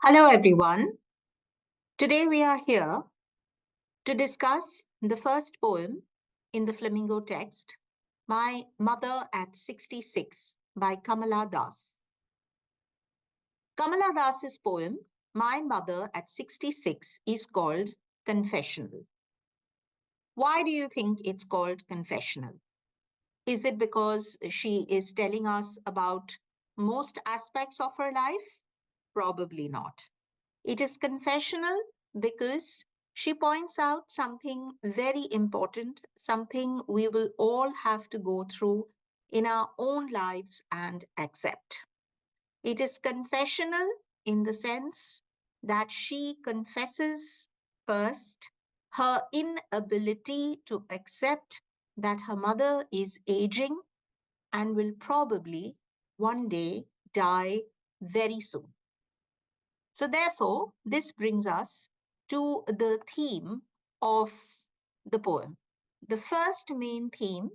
Hello, everyone. Today we are here to discuss the first poem in the Flamingo text, My Mother at 66 by Kamala Das. Kamala Das's poem, My Mother at 66, is called Confessional. Why do you think it's called Confessional? Is it because she is telling us about most aspects of her life? Probably not. It is confessional because she points out something very important, something we will all have to go through in our own lives and accept. It is confessional in the sense that she confesses first her inability to accept that her mother is aging and will probably one day die very soon. So, therefore, this brings us to the theme of the poem. The first main theme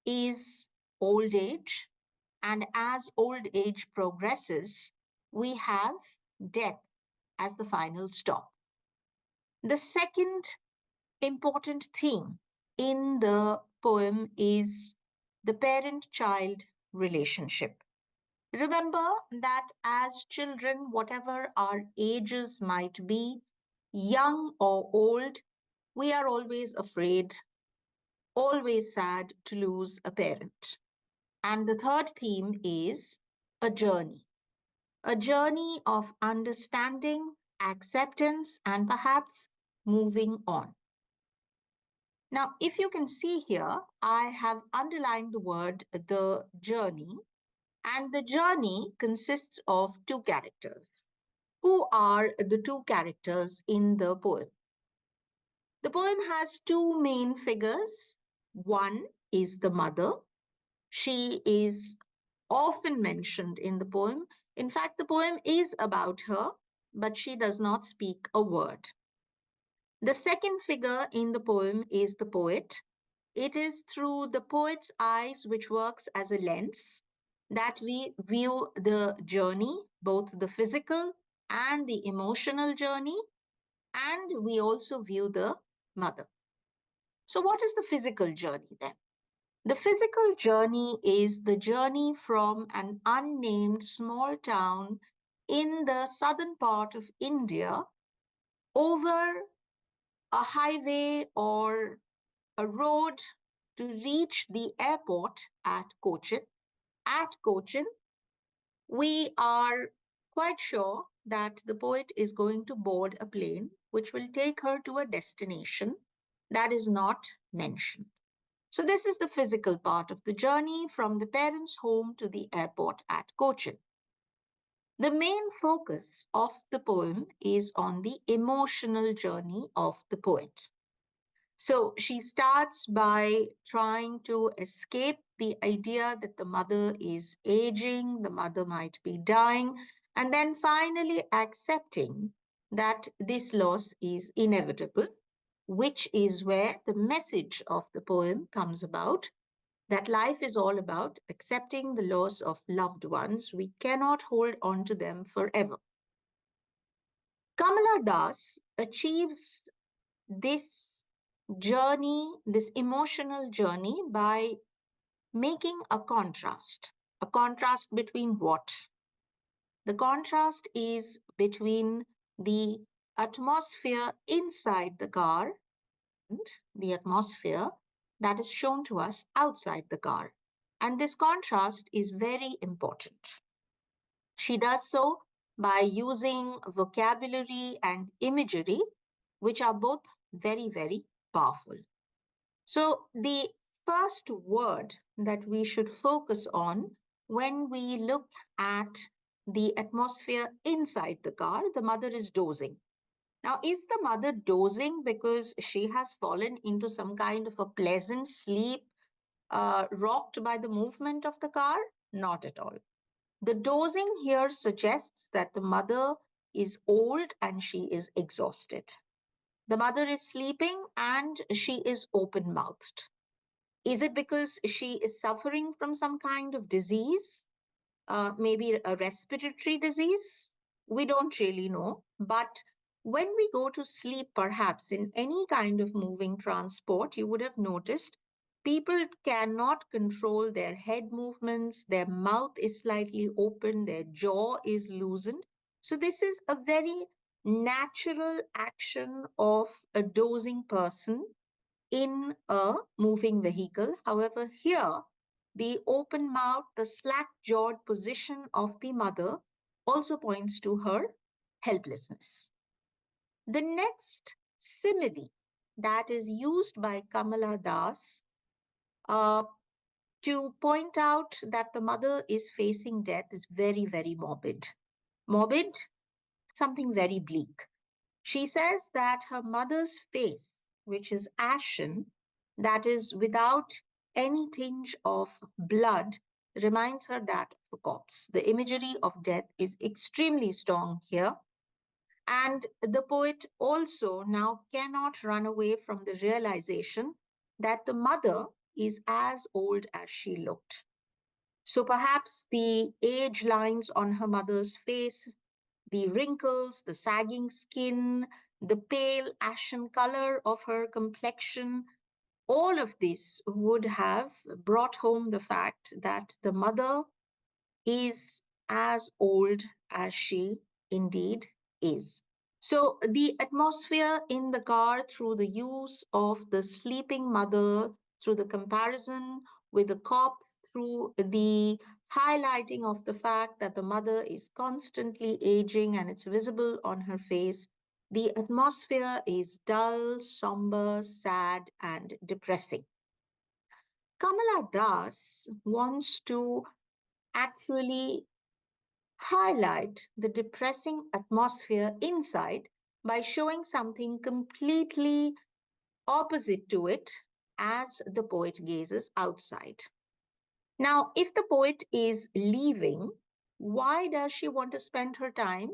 is old age, and as old age progresses, we have death as the final stop. The second important theme in the poem is the parent child relationship. Remember that as children, whatever our ages might be, young or old, we are always afraid, always sad to lose a parent. And the third theme is a journey of understanding, acceptance, and perhaps moving on. Now, if you can see here, I have underlined the word the journey. And the journey consists of two characters. Who are the two characters in the poem? The poem has two main figures. One is the mother. She is often mentioned in the poem. In fact, the poem is about her, but she does not speak a word. The second figure in the poem is the poet. It is through the poet's eyes, which works as a lens, that we view the journey, both the physical and the emotional journey, and we also view the mother. So, what is the physical journey then? The physical journey is the journey from an unnamed small town in the southern part of India over a highway or a road to reach the airport at Cochin. At Cochin, we are quite sure that the poet is going to board a plane which will take her to a destination that is not mentioned. So, this is the physical part of the journey from the parents' home to the airport at Cochin. The main focus of the poem is on the emotional journey of the poet. So she starts by trying to escape the idea that the mother is aging, the mother might be dying, and then finally accepting that this loss is inevitable, which is where the message of the poem comes about, that life is all about accepting the loss of loved ones. We cannot hold on to them forever. Kamala Das achieves this journey, this emotional journey, by making a contrast. A contrast between what? The contrast is between the atmosphere inside the car and the atmosphere that is shown to us outside the car. And this contrast is very important. She does so by using vocabulary and imagery, which are both very, very powerful. So, the first word that we should focus on when we look at the atmosphere inside the car, the mother is dozing. Now, is the mother dozing because she has fallen into some kind of a pleasant sleep, rocked by the movement of the car? Not at all. The dozing here suggests that the mother is old and she is exhausted. The mother is sleeping and she is open mouthed. Is it because she is suffering from some kind of disease, maybe a respiratory disease? We don't really know. But when we go to sleep, perhaps in any kind of moving transport, you would have noticed people cannot control their head movements, their mouth is slightly open, their jaw is loosened. So, this is a very natural action of a dozing person in a moving vehicle. However, here, the open mouth, the slack jawed position of the mother also points to her helplessness. The next simile that is used by Kamala Das uh, to point out that the mother is facing death is very, very morbid. Morbid, something very bleak. She says that her mother's face, which is ashen, that is without any tinge of blood, reminds her that of a corpse. The imagery of death is extremely strong here. And the poet also now cannot run away from the realization that the mother is as old as she looked. So perhaps the age lines on her mother's face, the wrinkles, the sagging skin, the pale ashen color of her complexion, all of this would have brought home the fact that the mother is as old as she indeed is. So, the atmosphere in the car through the use of the sleeping mother, through the comparison with the corpse, through the highlighting of the fact that the mother is constantly aging and it's visible on her face, the atmosphere is dull, somber, sad, and depressing. Kamala Das wants to actually highlight the depressing atmosphere inside by showing something completely opposite to it as the poet gazes outside. Now, if the poet is leaving, why does she want to spend her time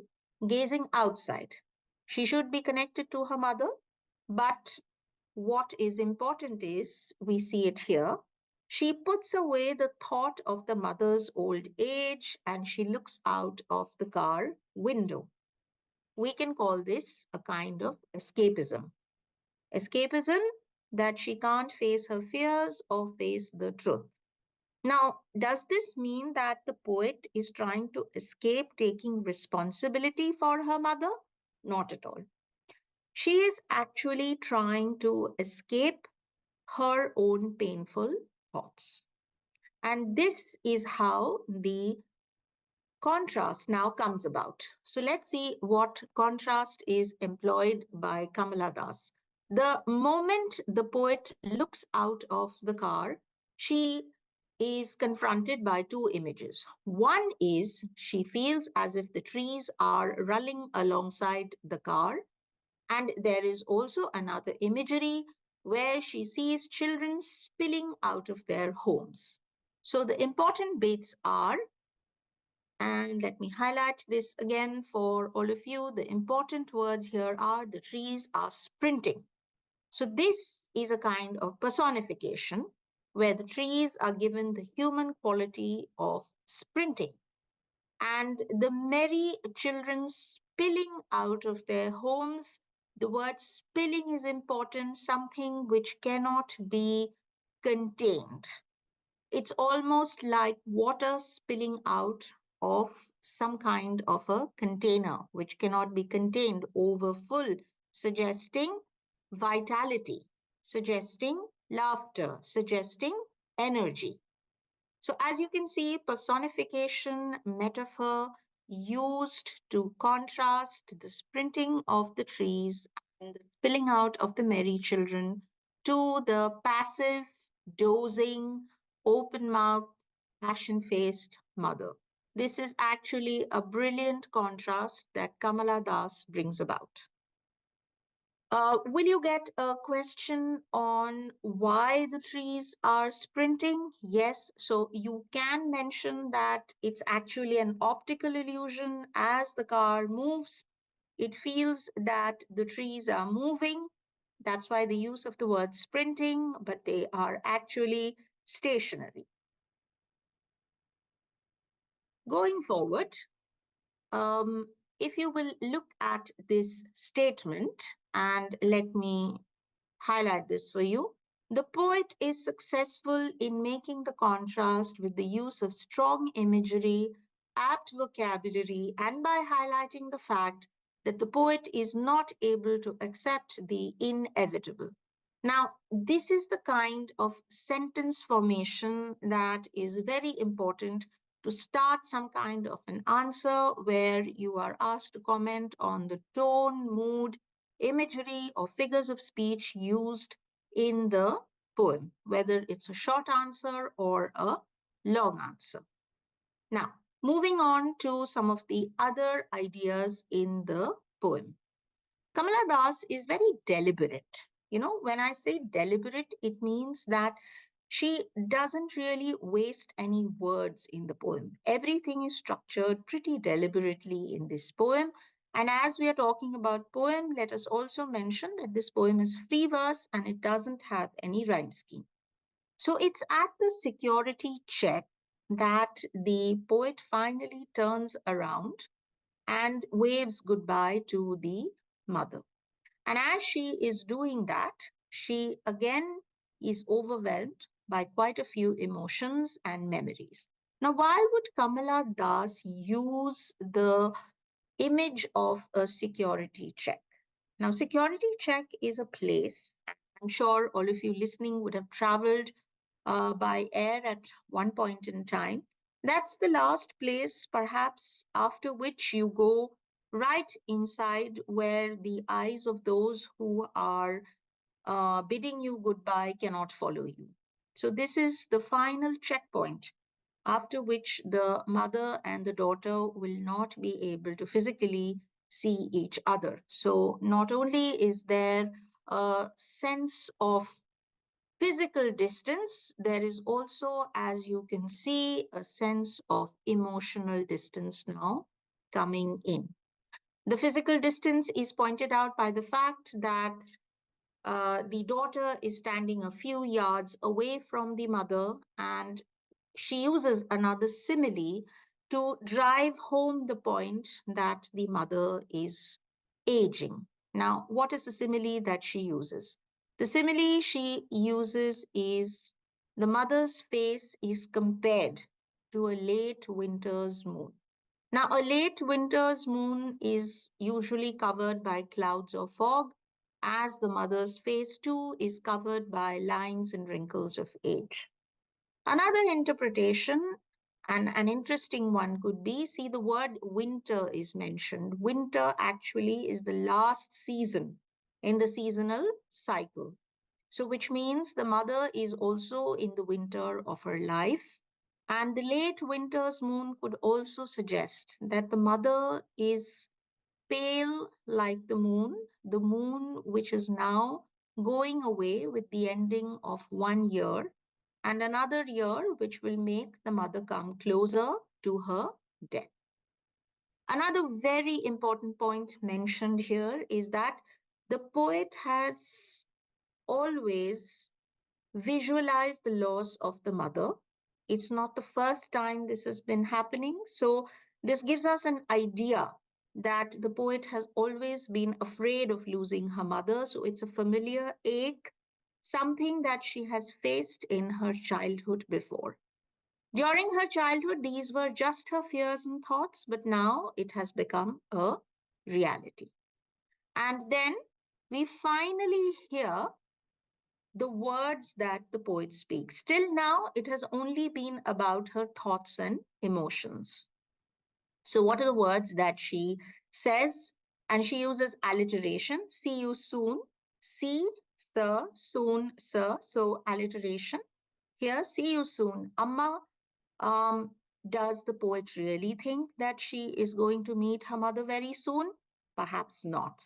gazing outside? She should be connected to her mother, but what is important is we see it here. She puts away the thought of the mother's old age and she looks out of the car window. We can call this a kind of escapism. Escapism that she can't face her fears or face the truth. Now, does this mean that the poet is trying to escape taking responsibility for her mother? Not at all. She is actually trying to escape her own painful thoughts. And this is how the contrast now comes about. So let's see what contrast is employed by Kamala Das. The moment the poet looks out of the car, she is confronted by two images. One is she feels as if the trees are running alongside the car, and there is also another imagery where she sees children spilling out of their homes. So the important bits are, and let me highlight this again for all of you, the important words here are the trees are sprinting. So this is a kind of personification where the trees are given the human quality of sprinting. And the merry children spilling out of their homes. The word spilling is important, something which cannot be contained. It's almost like water spilling out of some kind of a container which cannot be contained over full, suggesting vitality, suggesting laughter, suggesting energy. So as you can see, personification, metaphor used to contrast the sprinting of the trees and the spilling out of the merry children to the passive, dozing, open-mouthed, ashen-faced mother. This is actually a brilliant contrast that Kamala Das brings about. Will you get a question on why the trees are sprinting? Yes, so you can mention that it's actually an optical illusion. As the car moves, it feels that the trees are moving. That's why the use of the word sprinting, but they are actually stationary. Going forward, if you will look at this statement, and let me highlight this for you. The poet is successful in making the contrast with the use of strong imagery, apt vocabulary, and by highlighting the fact that the poet is not able to accept the inevitable. Now, this is the kind of sentence formation that is very important to start some kind of an answer where you are asked to comment on the tone, mood, imagery, or figures of speech used in the poem, whether it's a short answer or a long answer. Now, moving on to some of the other ideas in the poem. Kamala Das is very deliberate. When I say deliberate, it means that she doesn't really waste any words in the poem. Everything is structured pretty deliberately in this poem. And as we are talking about poem, let us also mention that this poem is free verse and it doesn't have any rhyme scheme. So it's at the security check that the poet finally turns around and waves goodbye to the mother. And as she is doing that, she again is overwhelmed by quite a few emotions and memories. Now, why would Kamala Das use the image of a security check? Now, security check is a place, I'm sure all of you listening would have traveled by air at one point in time. That's the last place, perhaps, after which you go right inside where the eyes of those who are bidding you goodbye cannot follow you. So, this is the final checkpoint after which the mother and the daughter will not be able to physically see each other. So, not only is there a sense of physical distance, there is also, as you can see, a sense of emotional distance now coming in. The physical distance is pointed out by the fact that the daughter is standing a few yards away from the mother, and she uses another simile to drive home the point that the mother is aging. Now, what is the simile that she uses? The simile she uses is the mother's face is compared to a late winter's moon. Now, a late winter's moon is usually covered by clouds or fog, as the mother's face too is covered by lines and wrinkles of age. Another interpretation, and an interesting one, could be, see, the word winter is mentioned. Winter actually is the last season in the seasonal cycle. So, which means the mother is also in the winter of her life. And the late winter's moon could also suggest that the mother is pale like the moon which is now going away with the ending of one year, and another year which will make the mother come closer to her death. Another very important point mentioned here is that the poet has always visualized the loss of the mother. It's not the first time this has been happening. So, this gives us an idea that the poet has always been afraid of losing her mother. So, it's a familiar ache, something that she has faced in her childhood before. During her childhood, these were just her fears and thoughts, but now it has become a reality. And then we finally hear the words that the poet speaks. Till now, it has only been about her thoughts and emotions. So, what are the words that she says? And she uses alliteration. See you soon. See, sir, soon, sir. So, alliteration. Here, see you soon. Amma, um, does the poet really think that she is going to meet her mother very soon? Perhaps not.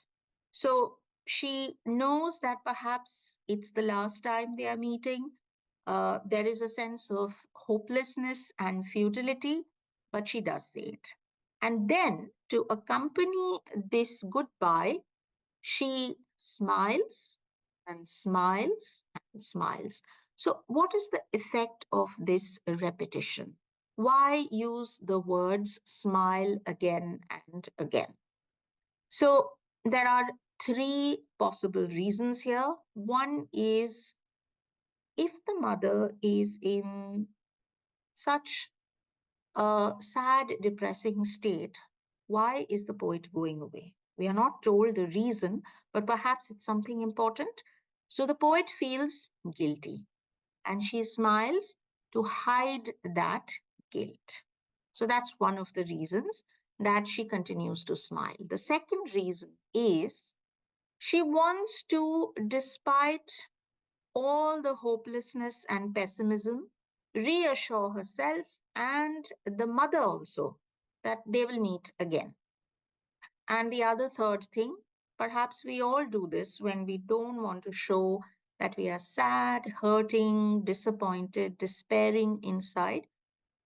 So she knows that perhaps it's the last time they are meeting. There is a sense of hopelessness and futility, but she does say it. And then to accompany this goodbye, she smiles and smiles and smiles. So, what is the effect of this repetition? Why use the words smile again and again? So there are three possible reasons here. One is if the mother is in such a sad, depressing state, why is the poet going away? We are not told the reason, but perhaps it's something important. So the poet feels guilty and she smiles to hide that guilt. So that's one of the reasons that she continues to smile. The second reason is she wants to, despite all the hopelessness and pessimism, reassure herself and the mother also that they will meet again. And the other third thing, perhaps we all do this when we don't want to show that we are sad, hurting, disappointed, despairing inside.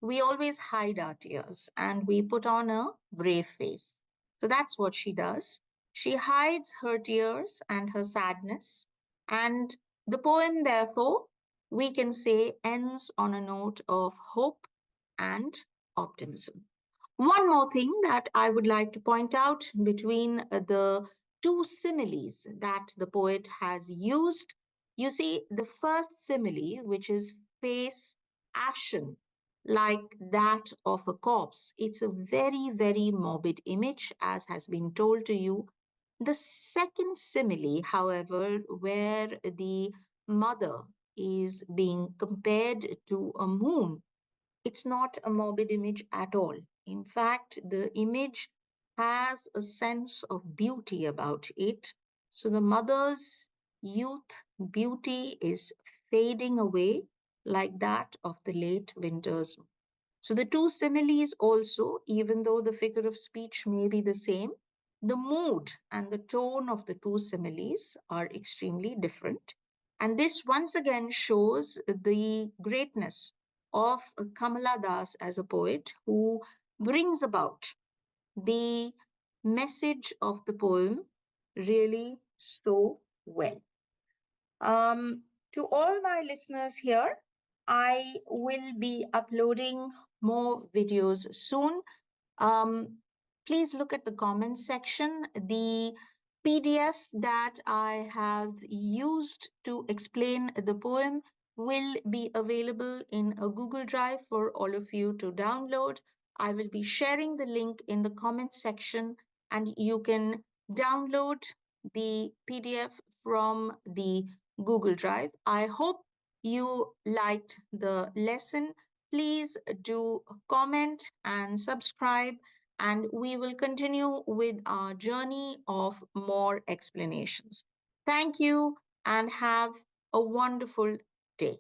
We always hide our tears and we put on a brave face. So that's what she does. She hides her tears and her sadness. And the poem, therefore, we can say ends on a note of hope and optimism. One more thing that I would like to point out between the two similes that the poet has used. You see, the first simile, which is face ashen, like that of a corpse, it's a very, very morbid image, as has been told to you. The second simile, however, where the mother is being compared to a moon, it's not a morbid image at all. In fact, the image has a sense of beauty about it. So the mother's youth beauty is fading away like that of the late winter's. So the two similes also, even though the figure of speech may be the same, the mood and the tone of the two similes are extremely different. And this once again shows the greatness of Kamala Das as a poet who brings about the message of the poem really so well. Um, to all my listeners here, I will be uploading more videos soon. Um, Please look at the comments section. The PDF that I have used to explain the poem will be available in a Google Drive for all of you to download. I will be sharing the link in the comment section and you can download the PDF from the Google Drive. I hope you liked the lesson. Please do comment and subscribe, and we will continue with our journey of more explanations. Thank you and have a wonderful day.